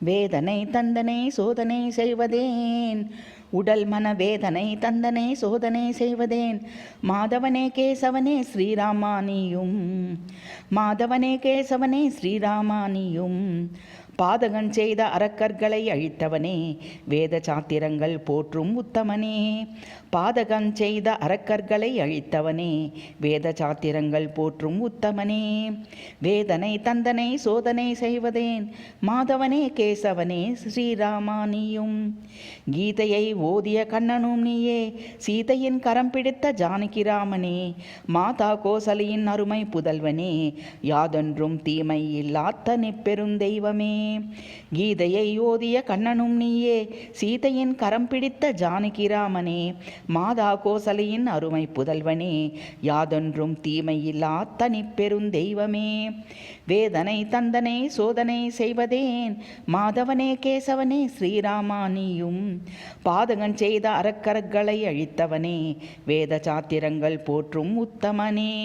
வேதனை தந்தனை சோதனை செய்வதேன், உடல் மன வேதனை தந்தனை சோதனை செய்வதேன். மாதவனே கேசவனே ஸ்ரீராமானியும், மாதவனே கேசவனே ஸ்ரீராமானியும். பாதகன் செய்த அரக்கர்களை அழித்தவனே, வேத சாத்திரங்கள் போற்றும் உத்தமனே. பாதகன் செய்த அரக்கர்களை அழித்தவனே, வேத சாத்திரங்கள் போற்றும் உத்தமனே. வேதனை தந்தனை சோதனை செய்வதேன், மாதவனே கேசவனே ஸ்ரீராமானியும். கீதையை ஓதிய கண்ணனும் நீயே, சீதையின் கரம் பிடித்த ஜானகிராமனே. மாதா கோசலியின் அருமை புதல்வனே, யாதொன்றும் தீமை இல்லாத நிப்பெருந்தெய்வமே. கீதையை ஓதிய கண்ணனும் நீயே, சீதையின் கரம் பிடித்த ஜானகிராமனே. மாதா கோசலியின் அருமை புதல்வனே, யாதொன்றும் தீமை இல்லாத நிப்பெருந்தெய்வமே. வேதனை தந்தனை சோதனை செய்வதேன், மாதவனே கேசவனே ஸ்ரீராமானியும். பாதகன் செய்த அரக்கர்களை அழித்தவனே, வேத சாத்திரங்கள் போற்றும் உத்தமனே.